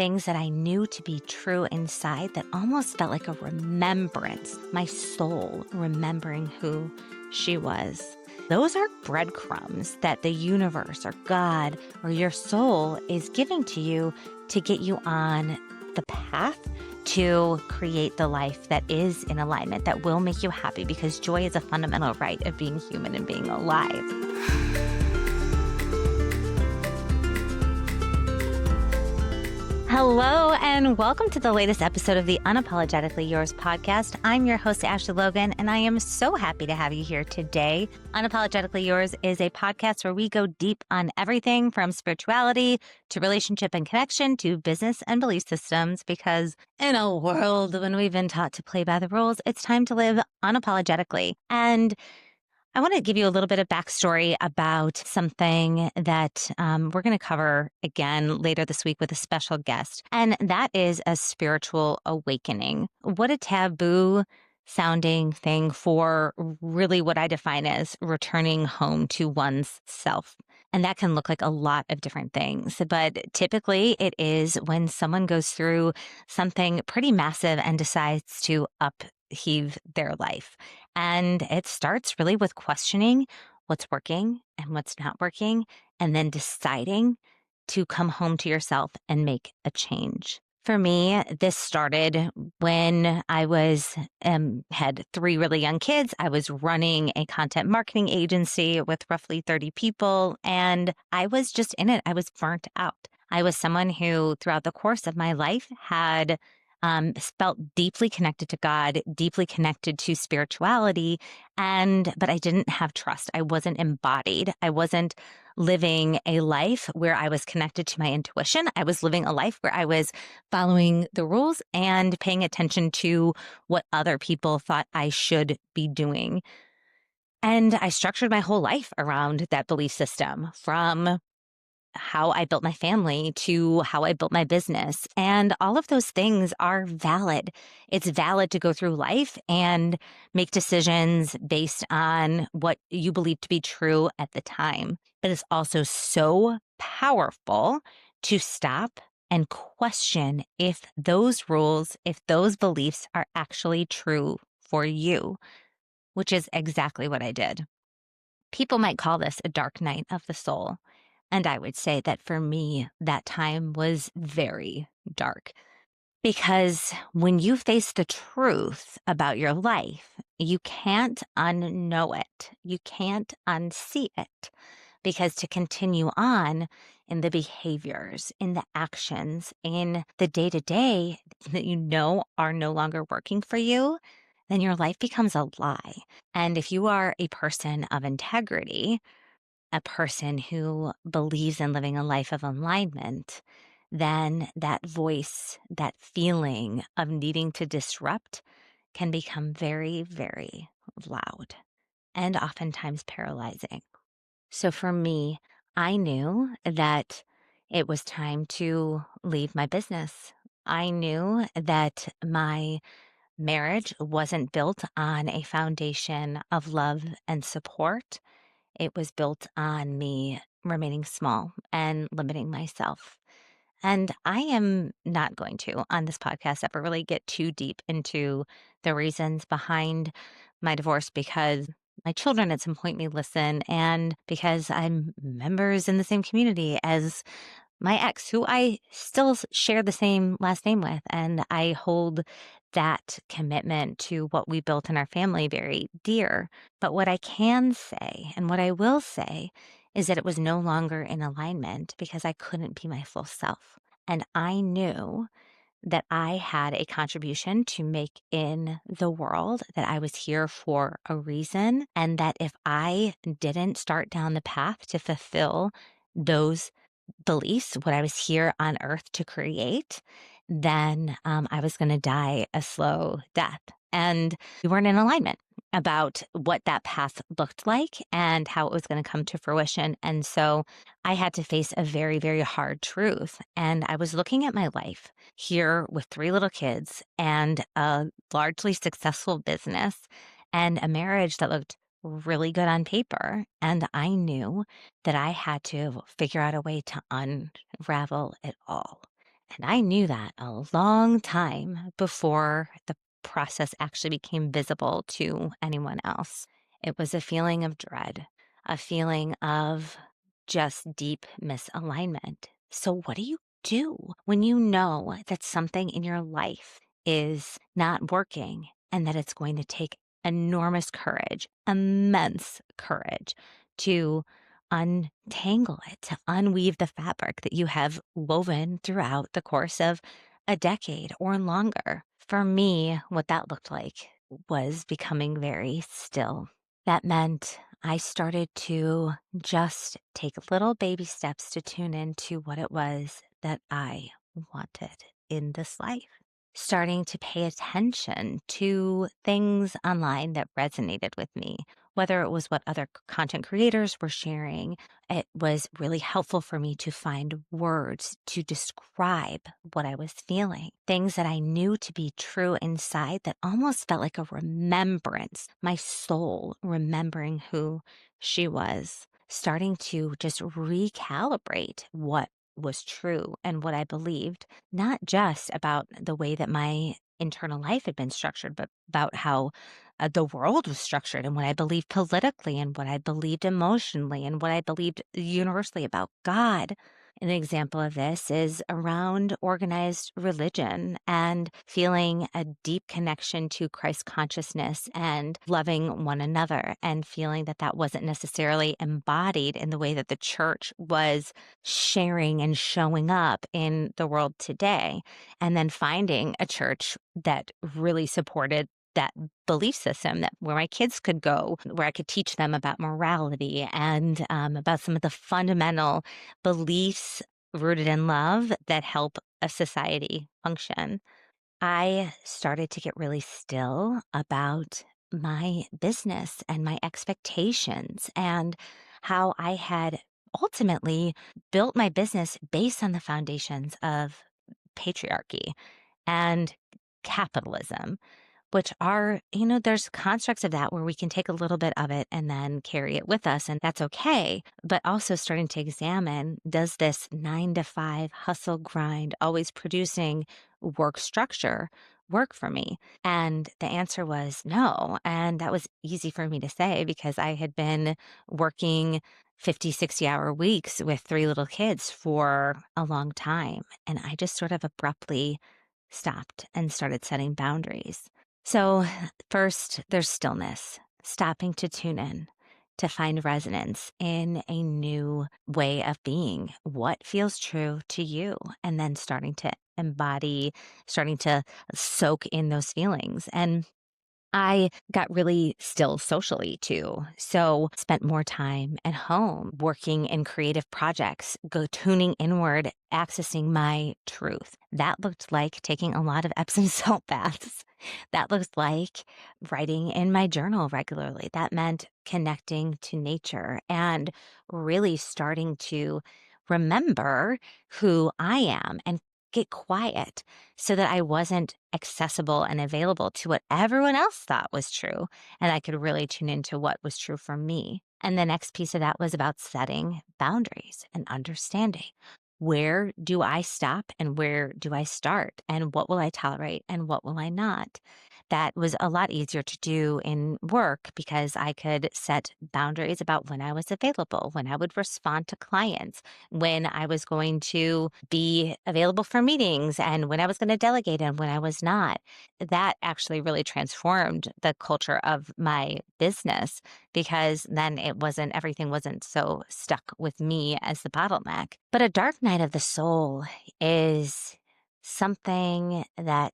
things that I knew to be true inside that almost felt like a remembrance, my soul remembering who she was. Those are breadcrumbs that the universe or God or your soul is giving to you to get you on the path to create the life that is in alignment, that will make you happy, because joy is a fundamental right of being human and being alive. Hello, and welcome to the latest episode of the Unapologetically Yours podcast. I'm your host, Ashley Logan, and I am so happy to have you here today. Unapologetically Yours is a podcast where we go deep on everything from spirituality to relationship and connection to business and belief systems, because in a world when we've been taught to play by the rules, it's time to live unapologetically. And I want to give you a little bit of backstory about something that we're going to cover again later this week with a special guest, and that is a spiritual awakening. What a taboo sounding thing for really what I define as returning home to one's self. And that can look like a lot of different things, but typically it is when someone goes through something pretty massive and decides to upheave their life. And it starts really with questioning what's working and what's not working, and then deciding to come home to yourself and make a change. For me, this started when I had 3 really young kids. I was running a content marketing agency with roughly 30 people, and I was just in it. I was burnt out. I was someone who, throughout the course of my life, had felt deeply connected to God, deeply connected to spirituality, but I didn't have trust. I wasn't embodied. I wasn't living a life where I was connected to my intuition. I was living a life where I was following the rules and paying attention to what other people thought I should be doing. And I structured my whole life around that belief system, from how I built my family to how I built my business. And all of those things are valid. It's valid to go through life and make decisions based on what you believe to be true at the time. But it's also so powerful to stop and question if those rules, if those beliefs are actually true for you, which is exactly what I did. People might call this a dark night of the soul. And I would say that for me, that time was very dark, because when you face the truth about your life, you can't unknow it. You can't unsee it, because to continue on in the behaviors, in the actions, in the day-to-day that you know are no longer working for you, then your life becomes a lie. And if you are a person of integrity, a person who believes in living a life of alignment, then that voice, that feeling of needing to disrupt can become very, very loud and oftentimes paralyzing. So for me, I knew that it was time to leave my business. I knew that my marriage wasn't built on a foundation of love and support. It was built on me remaining small and limiting myself. And I am not going to, on this podcast, ever really get too deep into the reasons behind my divorce, because my children at some point may listen, and because I'm members in the same community as my ex, who I still share the same last name with. And I hold that commitment to what we built in our family very dear. But what I can say and what I will say is that it was no longer in alignment, because I couldn't be my full self. And I knew that I had a contribution to make in the world, that I was here for a reason, and that if I didn't start down the path to fulfill those beliefs, what I was here on earth to create, then I was going to die a slow death. And we weren't in alignment about what that path looked like and how it was going to come to fruition. And so I had to face a very, very hard truth. And I was looking at my life here with 3 little kids and a largely successful business and a marriage that looked really good on paper. And I knew that I had to figure out a way to unravel it all. And I knew that a long time before the process actually became visible to anyone else. It was a feeling of dread, a feeling of just deep misalignment. So, what do you do when you know that something in your life is not working and that it's going to take enormous courage, immense courage to untangle it, to unweave the fabric that you have woven throughout the course of a decade or longer? For me, what that looked like was becoming very still. That meant I started to just take little baby steps to tune into what it was that I wanted in this life. Starting to pay attention to things online that resonated with me, whether it was what other content creators were sharing. It was really helpful for me to find words to describe what I was feeling, things that I knew to be true inside that almost felt like a remembrance, my soul remembering who she was, starting to just recalibrate what was true and what I believed, not just about the way that my internal life had been structured, but about how the world was structured and what I believed politically and what I believed emotionally and what I believed universally about God. An example of this is around organized religion and feeling a deep connection to Christ consciousness and loving one another, and feeling that that wasn't necessarily embodied in the way that the church was sharing and showing up in the world today. And then finding a church that really supported that belief system, that where my kids could go, where I could teach them about morality and about some of the fundamental beliefs rooted in love that help a society function. I started to get really still about my business and my expectations and how I had ultimately built my business based on the foundations of patriarchy and capitalism, which are, there's constructs of that where we can take a little bit of it and then carry it with us, and that's okay. But also starting to examine, does this 9 to 5 hustle grind, always producing work structure work for me? And the answer was no. And that was easy for me to say because I had been working 50, 60-hour weeks with 3 little kids for a long time. And I just sort of abruptly stopped and started setting boundaries. So, first, there's stillness, stopping to tune in, to find resonance in a new way of being. What feels true to you? And then starting to embody, starting to soak in those feelings. And I got really still socially too. So spent more time at home working in creative projects, tuning inward, accessing my truth. That looked like taking a lot of Epsom salt baths. That looked like writing in my journal regularly. That meant connecting to nature and really starting to remember who I am and get quiet so that I wasn't accessible and available to what everyone else thought was true. And I could really tune into what was true for me. And the next piece of that was about setting boundaries and understanding. Where do I stop and where do I start? And what will I tolerate and what will I not? That was a lot easier to do in work because I could set boundaries about when I was available, when I would respond to clients, when I was going to be available for meetings, and when I was going to delegate and when I was not. That actually really transformed the culture of my business because then everything wasn't so stuck with me as the bottleneck. But a dark night of the soul is something that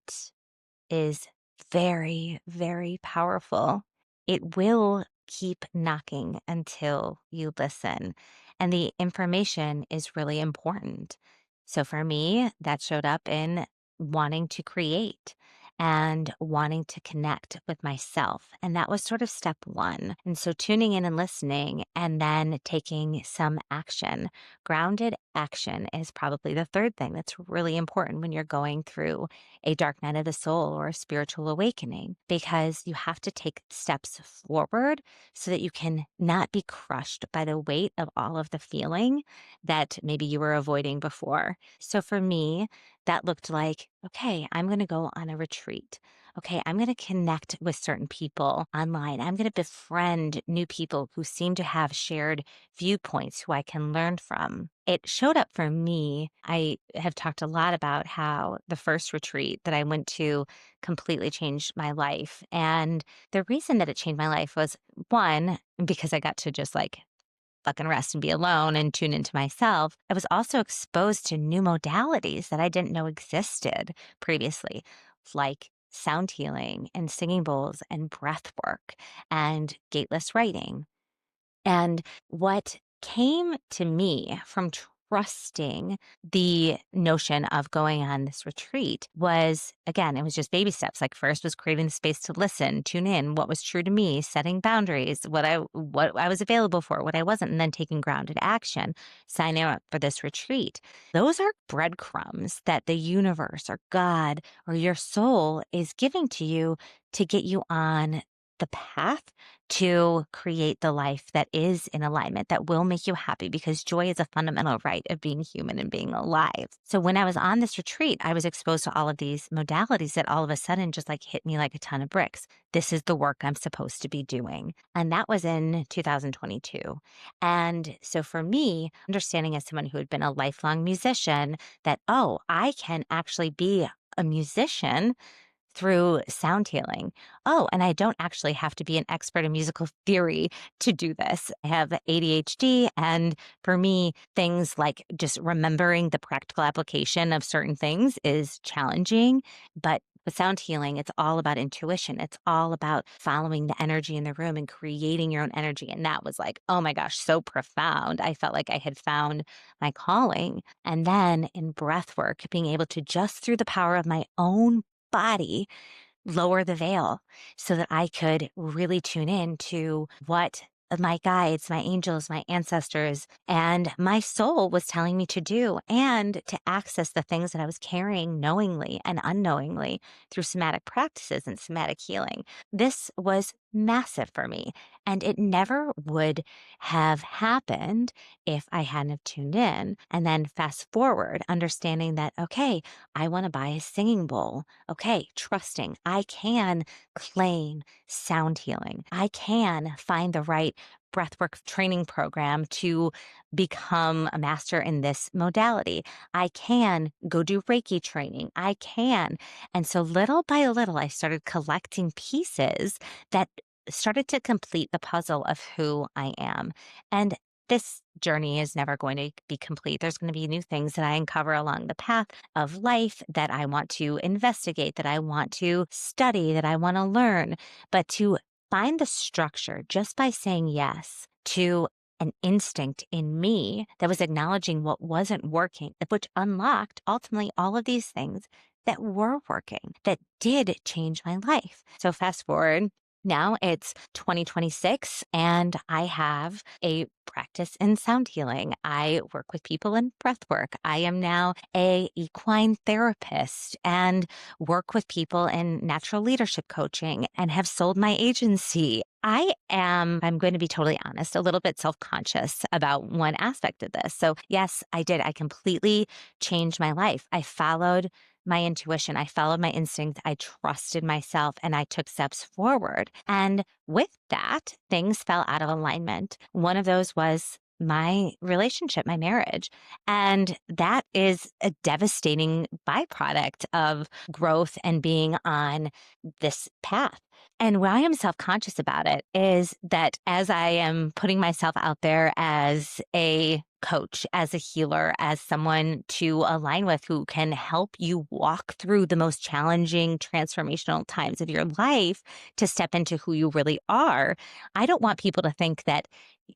is very, very powerful. It will keep knocking until you listen. And the information is really important. So for me, that showed up in wanting to create and wanting to connect with myself. And that was sort of step one. And so tuning in and listening and then taking some action. Grounded action is probably the third thing that's really important when you're going through a dark night of the soul or a spiritual awakening, because you have to take steps forward so that you can not be crushed by the weight of all of the feeling that maybe you were avoiding before. So for me, that looked like, okay, I'm going to go on a retreat. Okay, I'm going to connect with certain people online. I'm going to befriend new people who seem to have shared viewpoints who I can learn from. It showed up for me. I have talked a lot about how the first retreat that I went to completely changed my life. And the reason that it changed my life was one, because I got to just like fucking rest and be alone and tune into myself. I was also exposed to new modalities that I didn't know existed previously, like sound healing and singing bowls and breath work and gateless writing. And what came to me from trusting the notion of going on this retreat was, again, it was just baby steps. Like first was creating the space to listen, tune in, what was true to me, setting boundaries, what I was available for, what I wasn't, and then taking grounded action, signing up for this retreat. Those are breadcrumbs that the universe or God or your soul is giving to you to get you on the path to create the life that is in alignment, that will make you happy, because joy is a fundamental right of being human and being alive. So when I was on this retreat, I was exposed to all of these modalities that all of a sudden just like hit me like a ton of bricks. This is the work I'm supposed to be doing. And that was in 2022. And so for me, understanding as someone who had been a lifelong musician that, oh, I can actually be a musician through sound healing. Oh, and I don't actually have to be an expert in musical theory to do this. I have ADHD. And for me, things like just remembering the practical application of certain things is challenging. But with sound healing, it's all about intuition. It's all about following the energy in the room and creating your own energy. And that was like, oh my gosh, so profound. I felt like I had found my calling. And then in breath work, being able to just through the power of my own body, lower the veil so that I could really tune in to what my guides, my angels, my ancestors, and my soul was telling me to do, and to access the things that I was carrying knowingly and unknowingly through somatic practices and somatic healing. This was massive for me, and it never would have happened if I hadn't have tuned in. And then fast forward, understanding that, okay, I want to buy a singing bowl. Okay, trusting I can claim sound healing. I can find the right breathwork training program to become a master in this modality. I can go do Reiki training. I can. And so little by little, I started collecting pieces that started to complete the puzzle of who I am. And this journey is never going to be complete. There's going to be new things that I uncover along the path of life that I want to investigate, that I want to study, that I want to learn. But to find the structure just by saying yes to an instinct in me that was acknowledging what wasn't working, which unlocked ultimately all of these things that were working, that did change my life. So fast forward. Now it's 2026 and I have a practice in sound healing. I work with people in breath work. I am now a equine therapist and work with people in natural leadership coaching and have sold my agency. I'm going to be totally honest, a little bit self-conscious about one aspect of this. So yes, I did. I completely changed my life. I followed my intuition. I followed my instinct. I trusted myself and I took steps forward. And with that, things fell out of alignment. One of those was my relationship, my marriage. And that is a devastating byproduct of growth and being on this path. And why I'm self-conscious about it is that as I am putting myself out there as a coach, as a healer, as someone to align with who can help you walk through the most challenging transformational times of your life to step into who you really are, I don't want people to think that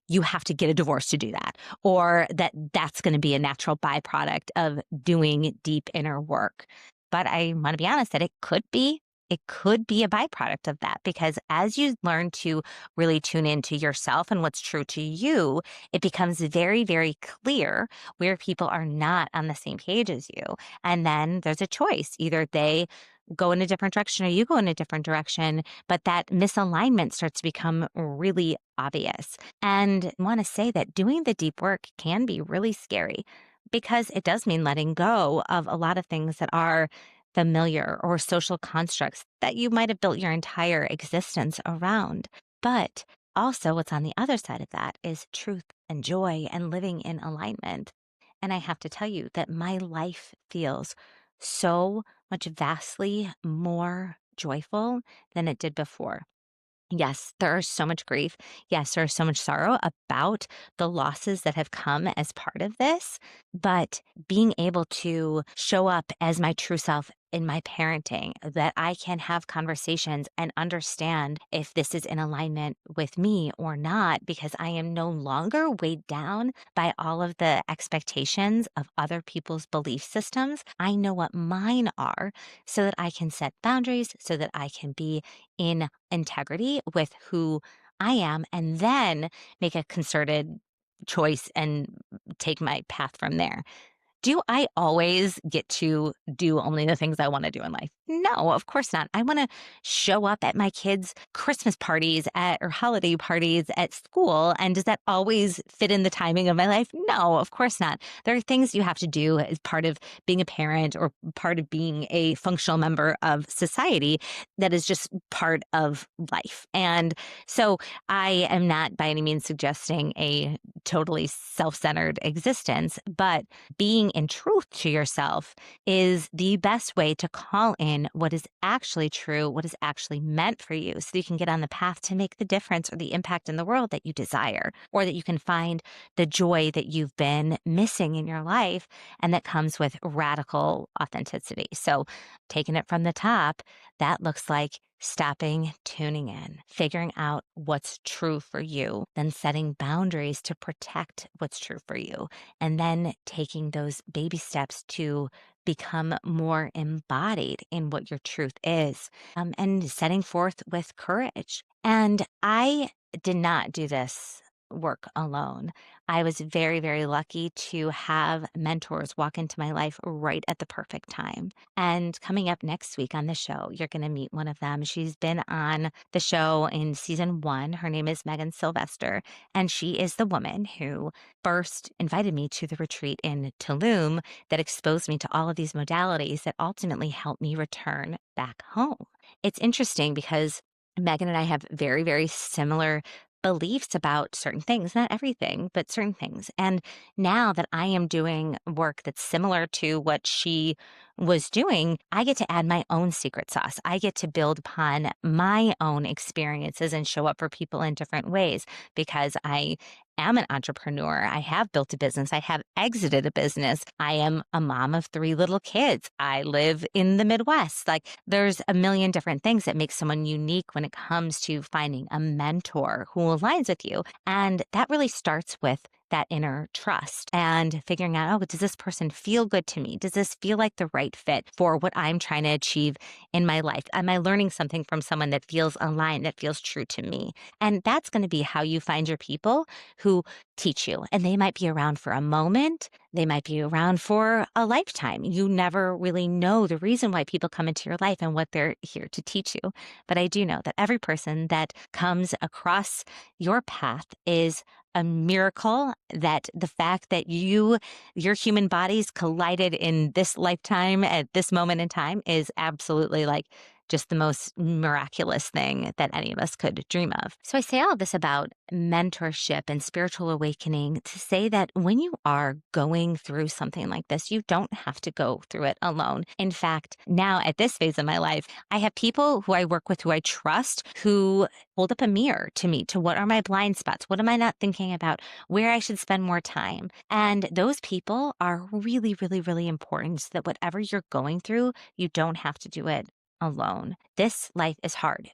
you have to get a divorce to do that, or that that's going to be a natural byproduct of doing deep inner work. But I want to be honest that it could be. It could be a byproduct of that, because as you learn to really tune into yourself and what's true to you, it becomes very, very clear where people are not on the same page as you. And then there's a choice. Either they go in a different direction or you go in a different direction, but that misalignment starts to become really obvious. And I want to say that doing the deep work can be really scary. because it does mean letting go of a lot of things that are familiar or social constructs that you might have built your entire existence around. But also, what's on the other side of that is truth and joy and living in alignment. And I have to tell you that my life feels so much vastly more joyful than it did before. Yes, there is so much grief. Yes, there is so much sorrow about the losses that have come as part of this. But being able to show up as my true self in my parenting, that I can have conversations and understand if this is in alignment with me or not, because I am no longer weighed down by all of the expectations of other people's belief systems. I know what mine are so that I can set boundaries, so that I can be in integrity with who I am, and then make a concerted choice and take my path from there. Do I always get to do only the things I want to do in life? No, of course not. I want to show up at my kids' Christmas parties or holiday parties at school. And does that always fit in the timing of my life? No, of course not. There are things you have to do as part of being a parent or part of being a functional member of society that is just part of life. And so I am not by any means suggesting a totally self-centered existence, but being in truth to yourself is the best way to call in what is actually true, what is actually meant for you, so you can get on the path to make the difference or the impact in the world that you desire, or that you can find the joy that you've been missing in your life and that comes with radical authenticity. So, taking it from the top, that looks like stopping, tuning in, figuring out what's true for you, then setting boundaries to protect what's true for you, and then taking those baby steps to become more embodied in what your truth is, and setting forth with courage. And I did not do this work alone. I was very, very lucky to have mentors walk into my life right at the perfect time. And coming up next week on the show, you're going to meet one of them. She's been on the show in season 1. Her name is Megan Sylvester, and she is the woman who first invited me to the retreat in Tulum that exposed me to all of these modalities that ultimately helped me return back home. It's interesting because Megan and I have very, very similar beliefs about certain things, not everything, but certain things. And now that I am doing work that's similar to what she was doing, I get to add my own secret sauce. I get to build upon my own experiences and show up for people in different ways because I am an entrepreneur. I have built a business. I have exited a business. I am a mom of 3 little kids. I live in the Midwest. Like there's a million different things that make someone unique when it comes to finding a mentor who aligns with you. And that really starts with that inner trust and figuring out, oh, does this person feel good to me? Does this feel like the right fit for what I'm trying to achieve in my life? Am I learning something from someone that feels aligned, that feels true to me? And that's going to be how you find your people who teach you. And they might be around for a moment. They might be around for a lifetime. You never really know the reason why people come into your life and what they're here to teach you. But I do know that every person that comes across your path is a miracle, that the fact that your human bodies collided in this lifetime at this moment in time is absolutely like just the most miraculous thing that any of us could dream of. So I say all this about mentorship and spiritual awakening to say that when you are going through something like this, you don't have to go through it alone. In fact, now at this phase of my life, I have people who I work with who I trust who hold up a mirror to me to what are my blind spots? What am I not thinking about? Where I should spend more time? And those people are really, really, really important so that whatever you're going through, you don't have to do it alone. This life is hard.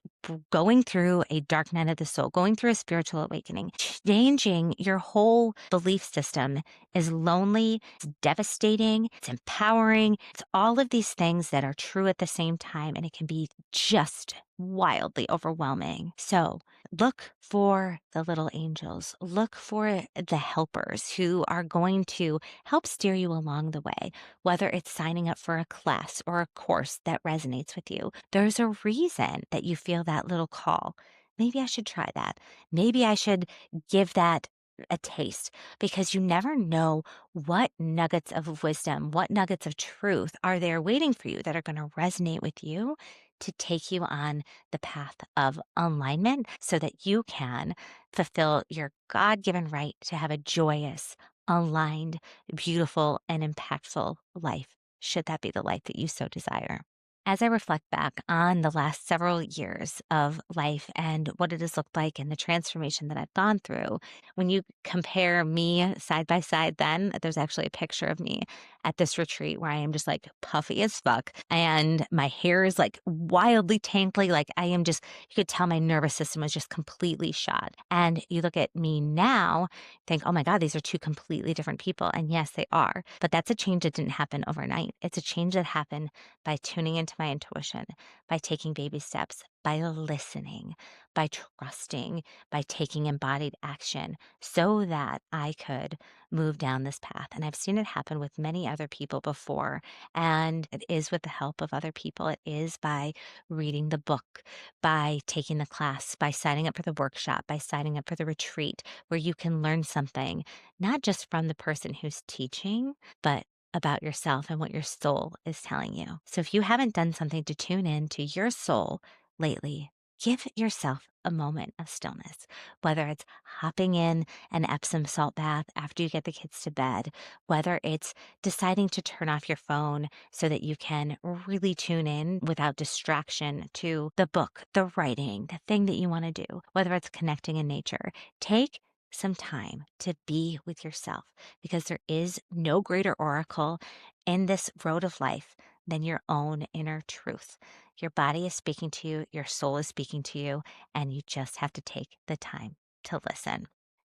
Going through a dark night of the soul, going through a spiritual awakening, changing your whole belief system is lonely, it's devastating, it's empowering. It's all of these things that are true at the same time, and it can be just wildly overwhelming. So look for the little angels. Look for the helpers who are going to help steer you along the way, whether it's signing up for a class or a course that resonates with you. There's a reason that you feel that little call. Maybe I should try that. Maybe I should give that a taste, because you never know what nuggets of wisdom, what nuggets of truth are there waiting for you that are going to resonate with you to take you on the path of alignment so that you can fulfill your God given right to have a joyous, aligned, beautiful, and impactful life, should that be the life that you so desire. As I reflect back on the last several years of life and what it has looked like and the transformation that I've gone through, when you compare me side by side, then there's actually a picture of me at this retreat where I am just like puffy as fuck and my hair is like wildly tangly. Like I am just, you could tell my nervous system was just completely shot. And you look at me now, think, oh my God, these are two completely different people. And yes, they are. But that's a change that didn't happen overnight. It's a change that happened by tuning into my intuition, by taking baby steps, by listening, by trusting, by taking embodied action so that I could move down this path. And I've seen it happen with many other people before. And it is with the help of other people. It is by reading the book, by taking the class, by signing up for the workshop, by signing up for the retreat, where you can learn something, not just from the person who's teaching, but about yourself and what your soul is telling you. So if you haven't done something to tune in to your soul lately, give yourself a moment of stillness, whether it's hopping in an Epsom salt bath after you get the kids to bed, whether it's deciding to turn off your phone so that you can really tune in without distraction to the book, the writing, the thing that you want to do, whether it's connecting in nature. Take some time to be with yourself, because there is no greater oracle in this road of life than your own inner truth. Your body is speaking to you, your soul is speaking to you, and you just have to take the time to listen.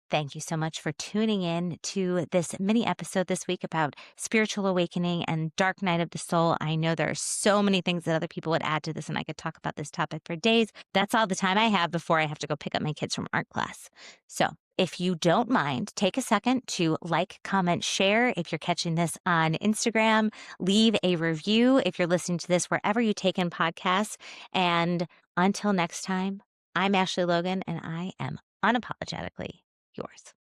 Thank you so much for tuning in to this mini episode this week about spiritual awakening and dark night of the soul. I know there are so many things that other people would add to this, and I could talk about this topic for days. That's all the time I have before I have to go pick up my kids from art class. So if you don't mind, take a second to like, comment, share. If you're catching this on Instagram, leave a review if you're listening to this wherever you take in podcasts. And until next time, I'm Ashley Logan, and I am unapologetically yours.